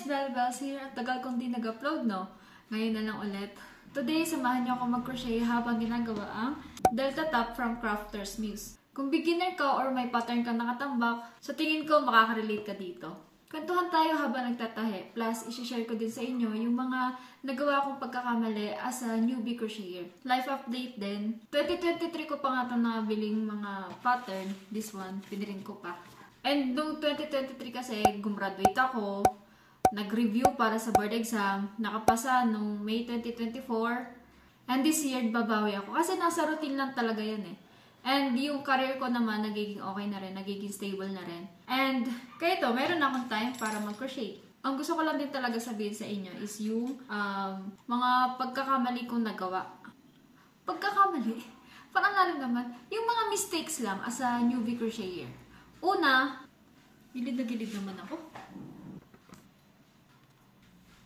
guys! Belbels here. At tagal kong di nag-upload, no? Ngayon na lang ulit. Today, samahan niyo ako mag-crochet habang ginagawa ang Delta Top from Crafter's Muse. Kung beginner ka or may pattern ka nakatambak, sa tingin ko makaka-relate ka dito. Kwentuhan tayo habang nagtatahe. Plus, isi-share ko din sa inyo yung mga nagawa kong pagkakamali as a newbie crocheter. Life update din. 2023 ko pa nga ito nabiling mga pattern. This one, pinirin ko pa. And noong 2023 kasi, gumraduate ako, nag-review para sa board exam, nakapasa noong May 2024, and this year, babawi ako. Kasi nasa routine lang talaga yan eh. And yung career ko naman, nagiging okay na rin, nagiging stable na rin. And kaya ito, meron akong time para mag-crochet. Ang gusto ko lang din talaga sabihin sa inyo is yung mga pagkakamali kong nagawa. Pagkakamali? Parang alam naman, yung mga mistakes lang as a newbie crocheter. Una, gilid na gilid naman ako.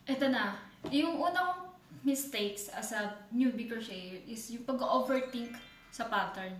Ito na. Yung unang mistakes as a newbie crocheter is yung pag-overthink sa pattern.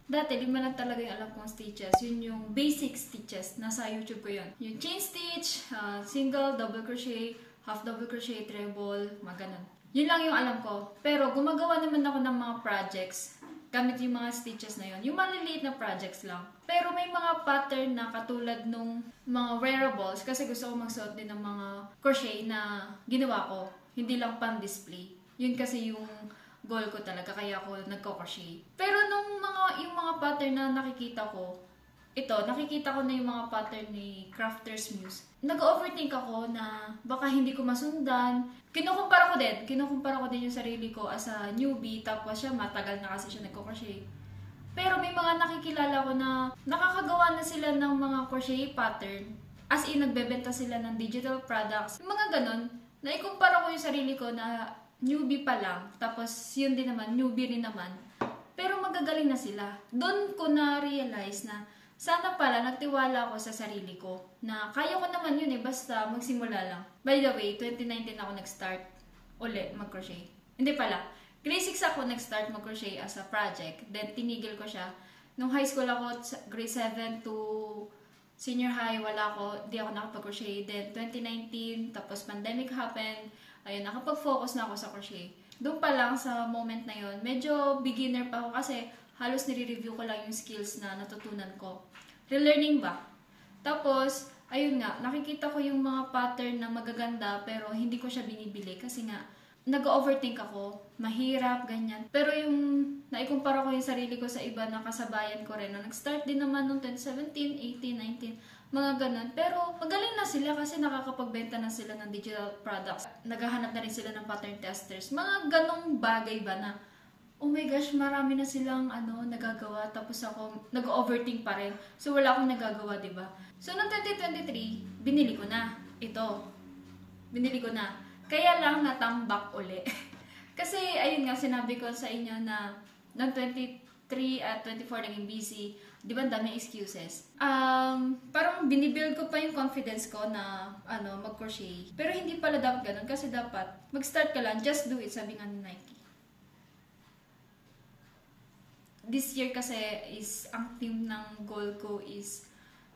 Dati, di man lang talaga yung alam kong stitches. Yun yung basic stitches. Nasa YouTube ko yun. Yung chain stitch, single, double crochet, half double crochet, treble, mga ganun. Yun lang yung alam ko. Pero gumagawa naman ako ng mga projects gamit yung mga stitches na yun. Yung maliliit na projects lang. Pero may mga pattern na katulad nung mga wearables kasi gusto ko magsuot din ng mga crochet na ginawa ko. Hindi lang pang-display. Yun kasi yung goal ko talaga kaya ako nagko-crochet. Pero nung yung mga pattern na nakikita ko, nakikita ko na yung mga pattern ni Crafter's Muse. Nag-overthink ako na baka hindi ko masundan. Kinukumpara ko din yung sarili ko as a newbie, tapos siya matagal na kasi siya nagko-crochet. Pero may mga nakikilala ko na nakakagawa na sila ng mga crochet pattern. As in, nagbebenta sila ng digital products. Yung mga ganon, naikumpara ko yung sarili ko na newbie pa lang. Tapos yun din naman, newbie rin naman. Pero magagaling na sila. Doon ko na-realize na sana pala nagtiwala ako sa sarili ko na kaya ko naman yun basta magsimula lang. By the way, 2019 ako nag-start uli mag-crochet. Hindi pala. Grade 6 ako nag-start mag-crochet as a project. Then tinigil ko siya. Nung high school ako, grade 7 to senior high, di ako nakapag-crochet. Then 2019, tapos pandemic happened. Ayun, nakapag-focus na ako sa crochet. Doon pa lang sa moment na yun, medyo beginner pa ako kasi halos nire-review ko lang yung skills na natutunan ko. Relearning ba? Tapos, ayun nga, nakikita ko yung mga pattern na magaganda pero hindi ko siya binibili kasi nga, nag-overthink ako, mahirap, ganyan. Pero yung naikumpara ko yung sarili ko sa iba na kasabayan ko rin, na nag-start din naman noong 2017, 18, 19, mga ganun. Pero magaling na sila kasi nakakapagbenta na sila ng digital products. Naghahanap na rin sila ng pattern testers. Mga ganong bagay ba na, oh my gosh, marami na silang nagagawa, tapos ako nag-overthink pa rin. So wala akong nagagawa, 'di ba? So noong 2023, binili ko na ito. Binili ko na. Kaya lang natambak uli. Kasi ayun nga sinabi ko sa inyo na noong 23 at 24 naging busy, 'di ba, dami excuses. Parang binibuild ko pa yung confidence ko na mag-crochet. Pero hindi pala dapat ganun kasi dapat mag-start ka lang, just do it, sabi nga ni Nike. This year kasi is, ang theme ng goal ko is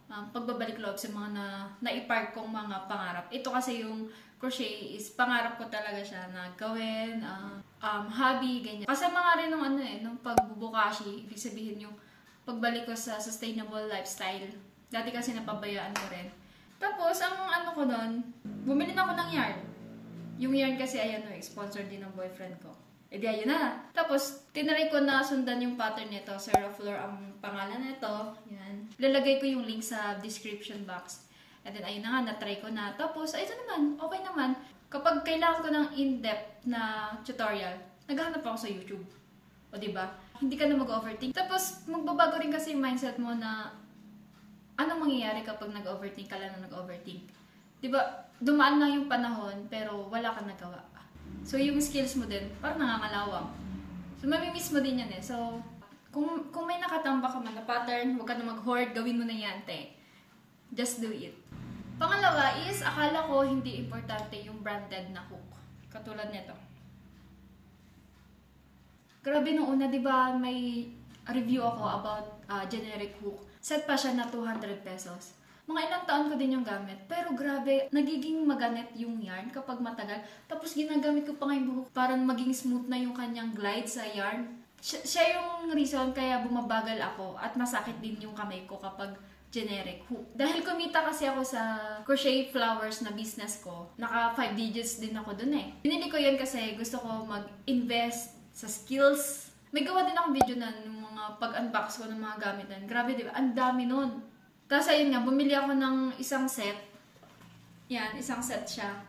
pagbabalik loob sa mga na-ipark kong mga pangarap. Ito kasi yung crochet is pangarap ko talaga siya na gawin, hobby, ganyan. Kasama nga rin nung pagbubukashi, ibig sabihin yung pagbalik ko sa sustainable lifestyle. Dati kasi napabayaan ko rin. Tapos, ang ko nun, bumili na ako ng yarn. Yung yarn kasi, sponsor din ng boyfriend ko. E di ayun na. Tapos, tinry ko na sundan yung pattern nito. Sarah Flor ang pangalan nito. Yan. Lalagay ko yung link sa description box. And then, ayun na nga, na-try ko na. Tapos, ito naman, okay naman. Kapag kailangan ko ng in-depth na tutorial, naghahanap ako sa YouTube. O diba? Hindi ka na mag-overthink. Tapos, magbabago rin kasi yung mindset mo na anong mangyayari kapag nag-overthink ka lang na nag-overthink. Diba? Dumaan lang yung panahon, pero wala kang nagawa. So, yung skills mo din, parang nangangalawang. So, mamimiss mo din yan eh. So, kung may nakatambak ka man na pattern, huwag ka na mag-hoard, gawin mo na yan, te. Just do it. Pangalawa is, akala ko hindi importante yung branded na hook. Katulad nito. Grabe nung una, diba, may review ako about generic hook. Set pa siya na 200 pesos. Mga ilang taon ko din yung gamit. Pero grabe, nagiging maganet yung yarn kapag matagal. Tapos ginagamit ko pa nga yung buhok para maging smooth na yung kanyang glide sa yarn. Siya yung reason kaya bumabagal ako at masakit din yung kamay ko kapag generic hook. Dahil kumita kasi ako sa crochet flowers na business ko, naka 5 digits din ako dun eh. Binili ko yun kasi gusto ko mag-invest sa skills. May gawa din akong video na ng mga pag-unbox ko ng mga gamit na. Grabe, di ba? Ang dami nun. Tapos ayun nga, bumili ako ng isang set. Yan, isang set siya.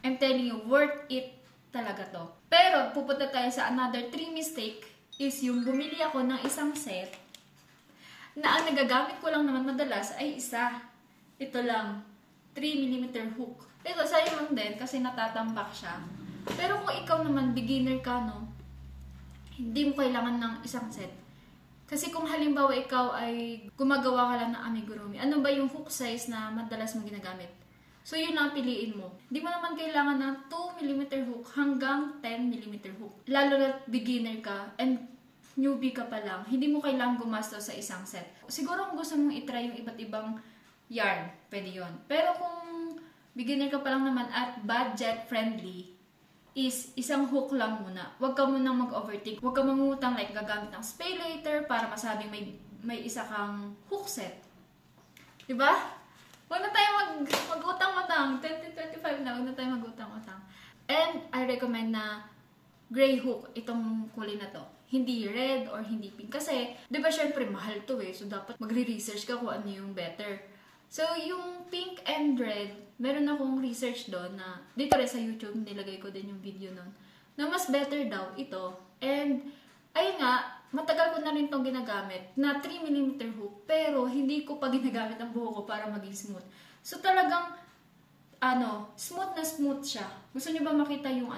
I'm telling you, worth it talaga to. Pero, pupunta tayo sa another 3 mistake is yung bumili ako ng isang set na ang nagagamit ko lang naman madalas ay isa. Ito lang, 3mm hook. Ito, sayang lang din kasi natatambak siya. Pero kung ikaw naman, beginner ka, no? Hindi mo kailangan ng isang set. Kasi kung halimbawa ikaw ay gumagawa ka lang ng amigurumi, ano ba yung hook size na madalas mo ginagamit? So yun ang piliin mo. Hindi mo naman kailangan ng 2mm hook hanggang 10mm hook. Lalo na beginner ka and newbie ka pa lang, hindi mo kailangan gumastos sa isang set. Siguro kung gusto mong itry yung iba't ibang yarn, pwede yun. Pero kung beginner ka pa lang naman at budget friendly, is isang hook lang muna. Huwag ka munang mag-overthink. Huwag ka mangutang like gagamit ng spay later para masabing may isa kang hook set. Diba? Huwag na tayo mag-utang-utang. 2025 na, huwag na tayo mag-utang-utang. And I recommend na gray hook itong kulay na to. Hindi red or hindi pink. Kasi, diba syempre mahal to eh. So dapat magre-research ka kung ano yung better. So, yung pink and red, meron akong research doon na, dito rin sa YouTube, nilagay ko din yung video nun, na mas better daw ito. And, ayun nga, matagal ko na rin itong ginagamit, na 3mm hook, pero hindi ko pa ginagamit ang buhok ko para maging smooth. So, talagang, smooth na smooth siya. Gusto niyo ba makita yung,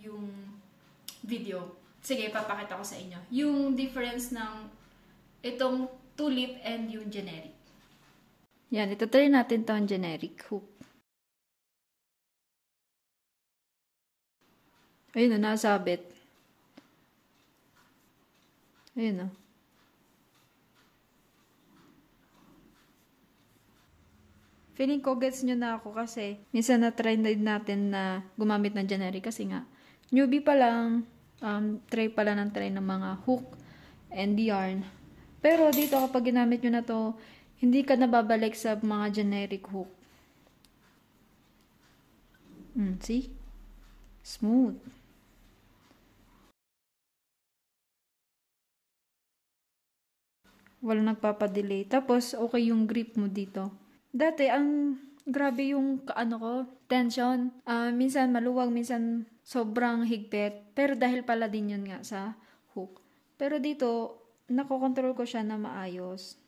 yung video? Sige, papakita ko sa inyo. Yung difference ng itong tulip and yung generic. Yan, ito try natin to ang generic hook. Ayun na, nasabit. Ayun na. Feeling ko gets nyo na ako kasi minsan na-try natin na gumamit ng generic kasi nga newbie pa lang, try ng mga hook and yarn. Pero dito kapag ginamit nyo na to, hindi ka nababalik sa mga generic hook. See? Smooth. Wala nagpapadelay. Tapos, okay yung grip mo dito. Dati, grabe yung tension. Minsan maluwag, minsan sobrang higpit. Pero dahil pala din yun nga sa hook. Pero dito, nakokontrol ko siya na maayos.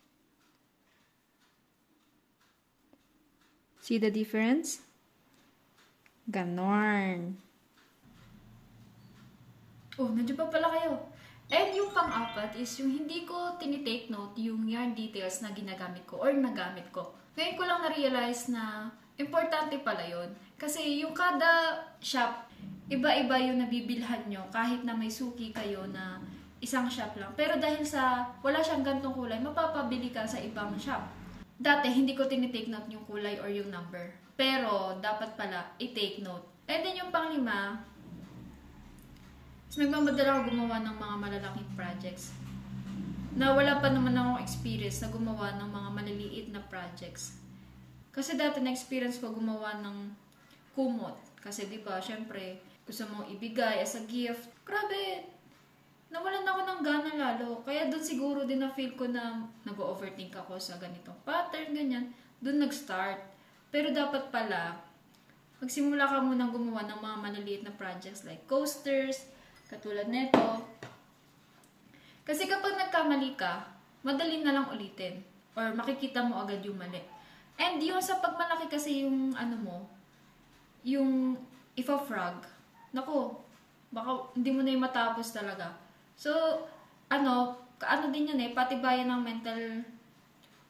See the difference? Ganon. Oh, nandiyan pa pala kayo. And yung pang-apat is yung hindi ko tinitake note yung yarn details na ginagamit ko or nagamit ko. Ngayon ko lang na-realize na importante pala yun. Kasi yung kada shop, iba-iba yung nabibilhan nyo kahit na may suki kayo na isang shop lang. Pero dahil sa wala siyang gantong kulay, mapapabili ka sa ibang shop. Dati, hindi ko tinitake note yung kulay or yung number. Pero, dapat pala i-take note. And then yung pang-5, nagmamadala ako gumawa ng mga malalaking projects. Na wala pa naman akong experience na gumawa ng mga maliliit na projects. Kasi dati na-experience ko gumawa ng kumot. Kasi diba, syempre, gusto mong ibigay as a gift. Grabe! Nawalan ako ng gana lalo. Kaya doon siguro din na-feel ko na nag-overthink ako sa ganitong pattern, ganyan. Doon nag-start. Pero dapat pala, magsimula ka munang gumawa ng mga maliliit na projects like coasters, katulad nito. Kasi kapag nagkamali ka, madali na lang ulitin. Or makikita mo agad yung mali. And yung sa pagmalaki kasi yung yung ifa-frog, naku, baka hindi mo na yung matapos talaga. So, din yan patibayan ng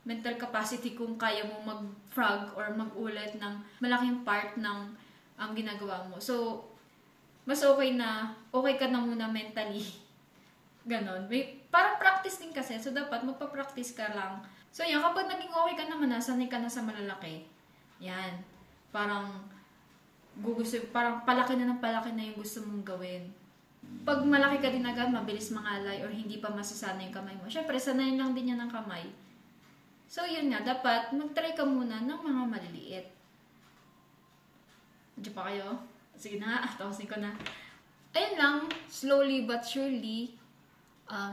mental capacity kung kaya mo mag-frog or mag-ulit ng malaking part ng ginagawa mo. So, mas okay ka na muna mentally. Ganon. Parang practice din kasi. So, dapat magpa-practice ka lang So yan, kapag naging okay ka naman na, sanay ka na sa malalaki, yan, parang parang palaki na yung gusto mong gawin. Pag malaki ka din agad, mabilis mangalay or hindi pa masasanay yung kamay mo. Syempre, sanayin lang din yan ng kamay. So yun nga, dapat mag-try ka muna ng mga maliliit. Diyan pa kayo? Sige na, tapusin ko na. Ayun lang, slowly but surely,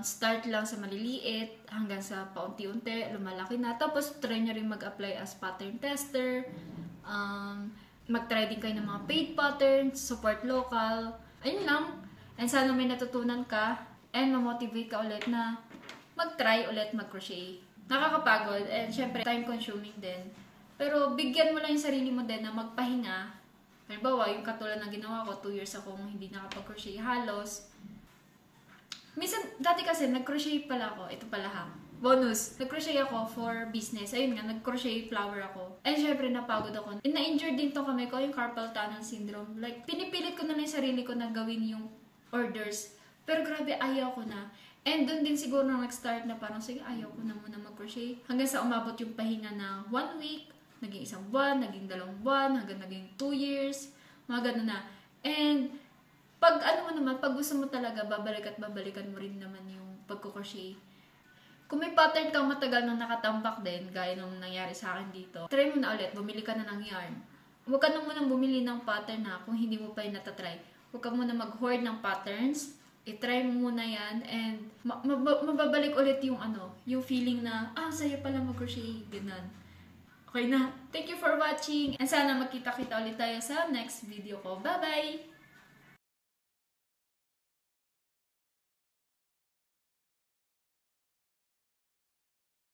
start lang sa maliliit hanggang sa paunti-unti, lumalaki na. Tapos, try nyo rin mag-apply as pattern tester. Mag-try din kayo ng mga paid patterns, support local. Ayun lang. And sana may natutunan ka and ma-motivate ka ulit na mag-try ulit mag-crochet. Nakakapagod and syempre time-consuming din. Pero bigyan mo lang yung sarili mo din na magpahinga. Halimbawa, yung katulad ng ginawa ko, 2 years akong hindi nakapag-crochet halos. Minsan, dati kasi nag-crochet pala ako. Ito pala ha. Bonus. Nag-crochet ako for business. Ayun nga, nag-crochet flower ako. And syempre, napagod ako. And na-injured din to kami ko, yung carpal tunnel syndrome. Like, pinipilit ko na lang yung sarili ko na gawin yung orders. Pero grabe, ayaw ko na. And doon din siguro nang nag-start na parang, sige, ayaw ko na muna mag-crochet. Hanggang sa umabot yung pahinga na 1 week, naging 1 buwan, naging 2 buwan, hanggang naging 2 years, mga ganun na. And, pag ano mo naman, pag gusto mo talaga, babalikan mo rin naman yung pagkukrochet. Kung may pattern kang matagal nang nakatambak din, gaya nung nangyari sa akin dito, try mo na ulit, bumili ka na ng yarn. Huwag ka na munang bumili ng pattern na kung hindi mo pa yung natatry. Huwag ka muna mag-hoard ng patterns, i-try mo muna yan, and mababalik ulit yung yung feeling na, saya pala mag-crochet, ganun. Okay na. Thank you for watching, and sana magkita-kita ulit tayo sa next video ko. Bye-bye!